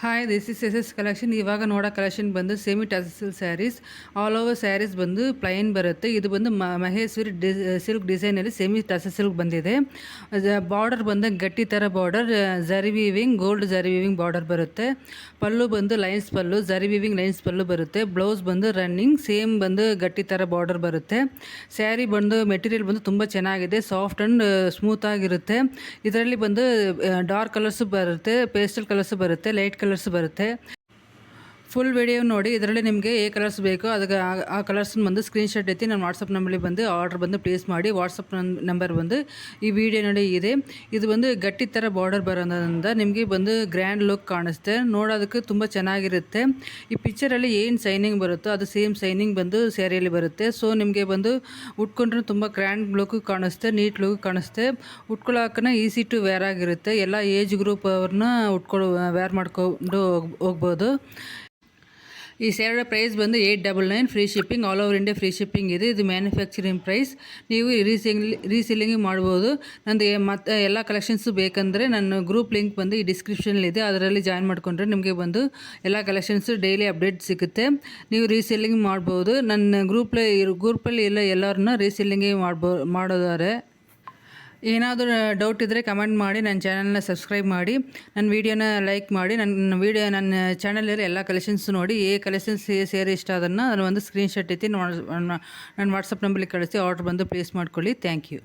Hi this is S collection. ಇವಾಗ ನೋಡೋ collection ಬಂದು semi tassel sarees. All over sarees ಬಂದು ಪ್ಲೈನ್ ಬರುತ್ತೆ. ಇದು ಬಂದು ಮಹೇಶ್ವರಿ ಸಿಲ್ಕ್ ಡಿಸೈನಲ್ಲಿ ಸೆಮಿ ಟಸಲ್ ಸಿಲ್ಕ್ ಬಂದಿದೆ. ಬಾರ್ಡರ್ ಬಂದು ಗಟ್ಟಿ ಥರ border, zari weaving, gold zari weaving border ಬರುತ್ತೆ. ಪಲ್ಲು ಬಂದು ಲೈನ್ಸ್ ಪಲ್ಲು, ಜರಿ ವೀವಿಂಗ್ ಲೈನ್ಸ್ ಪಲ್ಲು ಬರುತ್ತೆ. ಬ್ಲೌಸ್ ಬಂದು ರನ್ನಿಂಗ್ ಸೇಮ್ ಬಂದು ಗಟ್ಟಿ ಥರ ಬಾರ್ಡರ್ ಬರುತ್ತೆ. ಸ್ಯಾರಿ ಬಂದು ಮೆಟೀರಿಯಲ್ ಬಂದು ತುಂಬ ಚೆನ್ನಾಗಿದೆ, ಸಾಫ್ಟ್ ಆ್ಯಂಡ್ ಸ್ಮೂತ್ ಆಗಿರುತ್ತೆ. ಇದರಲ್ಲಿ ಬಂದು ಡಾರ್ಕ್ ಕಲರ್ಸು ಬರುತ್ತೆ, ಪೇಸ್ಟಲ್ ಕಲರ್ಸು ಬರುತ್ತೆ, ಲೈಟ್ ಕಲರ್ಸ್ ಬರುತ್ತೆ. ಫುಲ್ ವಿಡಿಯೋ ನೋಡಿ. ಇದರಲ್ಲಿ ನಿಮಗೆ ಏ ಕಲರ್ಸ್ ಬೇಕೋ ಅದಕ್ಕೆ ಆ ಕಲರ್ಸ್ ಬಂದು ಸ್ಕ್ರೀನ್ಶಾಟ್ ಎತ್ತಿ ನಾನು ವಾಟ್ಸಪ್ ನಂಬರಲ್ಲಿ ಬಂದು ಆರ್ಡರ್ ಬಂದು ಪ್ಲೇಸ್ ಮಾಡಿ. ವಾಟ್ಸಪ್ ನಂಬರ್ ಬಂದು ಈ ವಿಡಿಯೋ ನೋಡಿ ಇದೆ. ಇದು ಬಂದು ಗಟ್ಟಿ ಥರ ಬಾರ್ಡರ್ ಬರೋದ್ರಿಂದ ನಿಮಗೆ ಬಂದು ಗ್ರ್ಯಾಂಡ್ ಲುಕ್ ಕಾಣಿಸುತ್ತೆ, ನೋಡೋದಕ್ಕೆ ತುಂಬ ಚೆನ್ನಾಗಿರುತ್ತೆ. ಈ ಪಿಕ್ಚರಲ್ಲಿ ಏನು ಸೈನಿಂಗ್ ಬರುತ್ತೋ ಅದು ಸೇಮ್ ಸೈನಿಂಗ್ ಬಂದು ಸ್ಯಾರಿಯಲ್ಲಿ ಬರುತ್ತೆ. ಸೊ ನಿಮಗೆ ಬಂದು ಉಟ್ಕೊಂಡ್ರೆ ತುಂಬ ಗ್ರ್ಯಾಂಡ್ ಲುಕ್ ಕಾಣಿಸುತ್ತೆ, ನೀಟ್ ಲುಕ್ ಕಾಣಿಸುತ್ತೆ. ಉಟ್ಕೊಳ್ಳೋಕೆ ಈಸಿ ಟು ವೇರ್ ಆಗಿರುತ್ತೆ. ಎಲ್ಲ ಏಜ್ ಗ್ರೂಪ್ ಅವ್ರನ್ನ ವೇರ್ ಮಾಡ್ಕೊಂಡು ಹೋಗ್ಬೋದು. ಈ ಸ್ಯಾರಿಯ ಪ್ರೈಸ್ ಬಂದು 899, free shipping, all over India free shipping ಇದೆ. ಇದು ಮ್ಯಾನುಫ್ಯಾಕ್ಚರಿಂಗ್ ಪ್ರೈಸ್. ನೀವು ರೀಸೆಲ್ಲಿಂಗ್ ಮಾಡ್ಬೋದು. ನಂದು ಮತ್ತು ಎಲ್ಲ ಕಲೆಕ್ಷನ್ಸು ಬೇಕಂದರೆ ನನ್ನ ಗ್ರೂಪ್ ಲಿಂಕ್ ಬಂದು ಈ ಡಿಸ್ಕ್ರಿಪ್ಷನಲ್ಲಿದೆ, ಅದರಲ್ಲಿ ಜಾಯ್ನ್ ಮಾಡಿಕೊಂಡ್ರೆ ನಿಮಗೆ ಬಂದು ಎಲ್ಲ ಕಲೆಕ್ಷನ್ಸು ಡೈಲಿ ಅಪ್ಡೇಟ್ ಸಿಗುತ್ತೆ. ನೀವು ರೀಸೆಲ್ಲಿಂಗ್ ಮಾಡ್ಬೋದು. ನನ್ನ ಗ್ರೂಪಲ್ಲಿ ಎಲ್ಲರನ್ನ ರೀಸೆಲ್ಲಿಂಗೇ ಮಾಡೋದಾರೆ. ಏನಾದರೂ ಡೌಟ್ ಇದ್ದರೆ ಕಮೆಂಟ್ ಮಾಡಿ, ನನ್ನ ಚಾನಲ್ನ ಸಬ್ಸ್ಕ್ರೈಬ್ ಮಾಡಿ, ನನ್ನ ವೀಡಿಯೋನ ಲೈಕ್ ಮಾಡಿ. ನನ್ನ ಚಾನಲಲ್ಲಿ ಎಲ್ಲ ಕಲೆಕ್ಷನ್ಸ್ ನೋಡಿ. ಕಲೆಕ್ಷನ್ಸ್ ಸೇರಿ ಇಷ್ಟ ಅದನ್ನು ಒಂದು ಸ್ಕ್ರೀನ್ಶಾಟ್ ಎತ್ತಿ ನನ್ನ ವಾಟ್ಸಪ್ ನಂಬರ್ಗೆ ಕಳಿಸಿ ಆರ್ಡ್ರ್ ಬಂದು ಪ್ಲೇಸ್ ಮಾಡ್ಕೊಳ್ಳಿ. Thank you.